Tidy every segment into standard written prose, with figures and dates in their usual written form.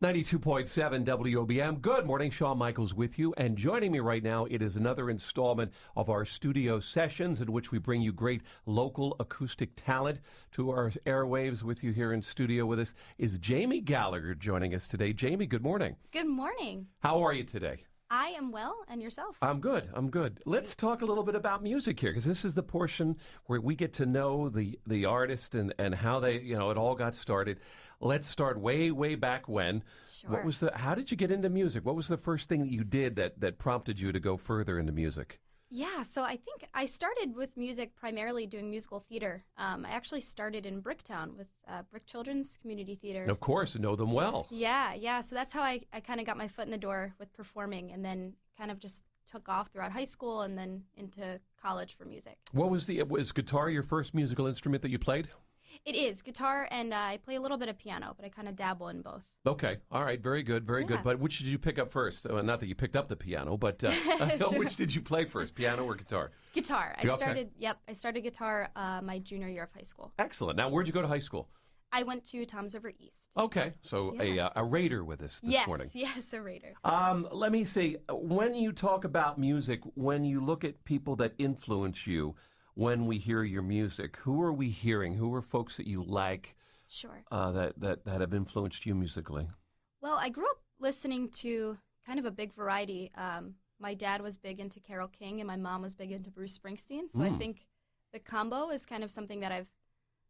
92.7 WOBM. Good morning. Shawn Michaels with you. And joining me right now, it is another installment of our studio sessions in which we bring you great local acoustic talent to our airwaves. With you here in studio with us is Jamie Gallagher joining us today. Jamie, good morning. Good morning. How are you today? I am well, and yourself? I'm good. Let's talk a little bit about music here, because this is the portion where we get to know the artist and how they, it all got started. Let's start way back when. Sure. How did you get into music? What was the first thing that you did that prompted you to go further into music? Yeah, so I think I started with music primarily doing musical theater. I actually started in Bricktown with Brick Children's Community Theater. Of course, know them well. Yeah, so that's how I kind of got my foot in the door with performing, and then kind of just took off throughout high school and then into college for music. Was guitar your first musical instrument that you played? It is guitar, and I play a little bit of piano, but I kind of dabble in both. Okay, all right, very good. But which did you pick up first? Not that you picked up the piano, but Sure. Which did you play first, piano or guitar? Guitar. Okay. I started guitar my junior year of high school. Excellent. Now, where'd you go to high school? I went to Toms River East. Okay, so Yeah. a Raider with us this morning. Yes, a Raider. Let me see. When you talk about music, when you look at people that influence you, when we hear your music, who are we hearing? Who are folks that you like? Sure. That have influenced you musically? Well, I grew up listening to kind of a big variety. My dad was big into Carole King, and my mom was big into Bruce Springsteen. So I think the combo is kind of something that I've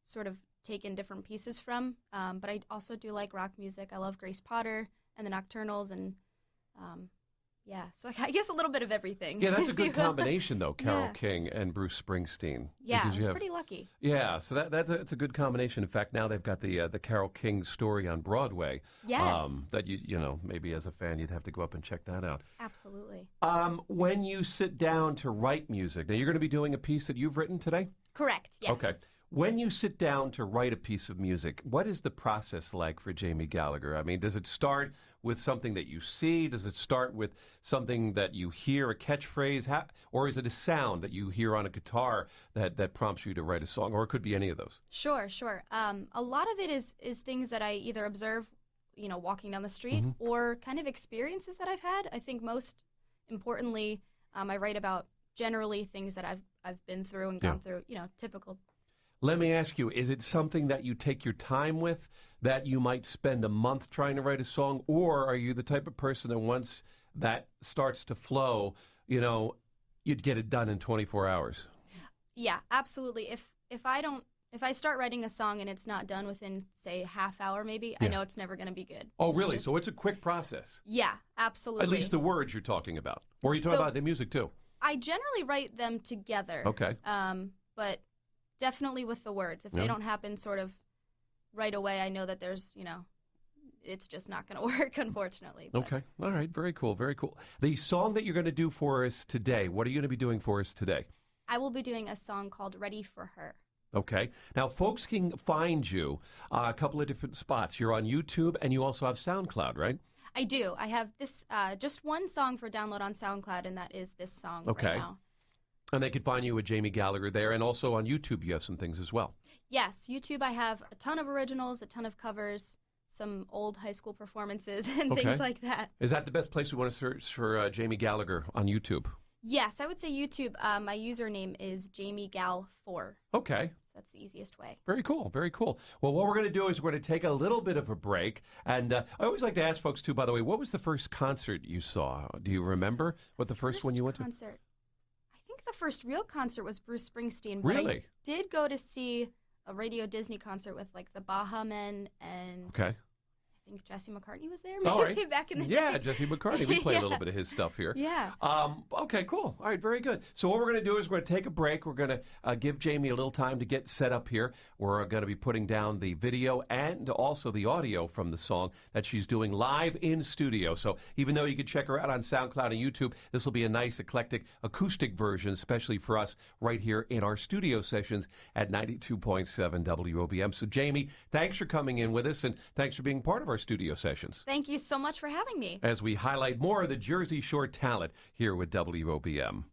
sort of taken different pieces from. But I also do like rock music. I love Grace Potter and the Nocturnals, and so I guess a little bit of everything. Yeah, that's a good combination, though, Carole Yeah. King and Bruce Springsteen. Yeah, I because was pretty lucky. Yeah, so that's a good combination. In fact, now they've got the Carole King story on Broadway. Yes. That maybe as a fan you'd have to go up and check that out. Absolutely. When you sit down to write music, now you're going to be doing a piece that you've written today? Correct, yes. Okay. When you sit down to write a piece of music, what is the process like for Jamie Gallagher? I mean, does it start with something that you see? Does it start with something that you hear, a catchphrase? Or is it a sound that you hear on a guitar that prompts you to write a song? Or it could be any of those. Sure. A lot of it is things that I either observe, walking down the street, or kind of experiences that I've had. I think most importantly, I write about generally things that I've been through and gone through, typical. Let me ask you, is it something that you take your time with, that you might spend a month trying to write a song, or are you the type of person that once that starts to flow, you'd get it done in 24 hours? Yeah, absolutely. If I start writing a song and it's not done within, say, half hour maybe, I know it's never going to be good. Oh, really? So it's a quick process? Yeah, absolutely. At least the words you're talking about. Or are you talking about the music, too? I generally write them together. Okay. But definitely with the words. If they don't happen sort of right away, I know that there's, it's just not going to work, unfortunately. But. Okay. All right. Very cool. The song that you're going to do for us today, what are you going to be doing for us today? I will be doing a song called Ready for Her. Okay. Now, folks can find you a couple of different spots. You're on YouTube, and you also have SoundCloud, right? I do. I have this just one song for download on SoundCloud, and that is this song right now. And they can find you with Jamie Gallagher there, and also on YouTube you have some things as well. Yes, YouTube I have a ton of originals, a ton of covers, some old high school performances, and things like that. Is that the best place we want to search for Jamie Gallagher on YouTube? Yes, I would say YouTube. My username is JamieGal4. Okay. So that's the easiest way. Very cool. Well, what we're going to do is we're going to take a little bit of a break. And I always like to ask folks, too, by the way, what was the first concert you saw? Do you remember what the first one you went to? I think the first real concert was Bruce Springsteen. But Really? I did go to see a Radio Disney concert with like the Baha Men and Okay. I think Jesse McCartney was there maybe All right. back in the day. Yeah, Jesse McCartney. We play a little bit of his stuff here. Yeah. Okay, cool. All right, very good. So what we're going to do is we're going to take a break. We're going to give Jamie a little time to get set up here. We're going to be putting down the video and also the audio from the song that she's doing live in studio. So even though you can check her out on SoundCloud and YouTube, this will be a nice, eclectic, acoustic version, especially for us right here in our studio sessions at 92.7 WOBM. So Jamie, thanks for coming in with us, and thanks for being part of our studio sessions. Thank you so much for having me. As we highlight more of the Jersey Shore talent here with WOBM.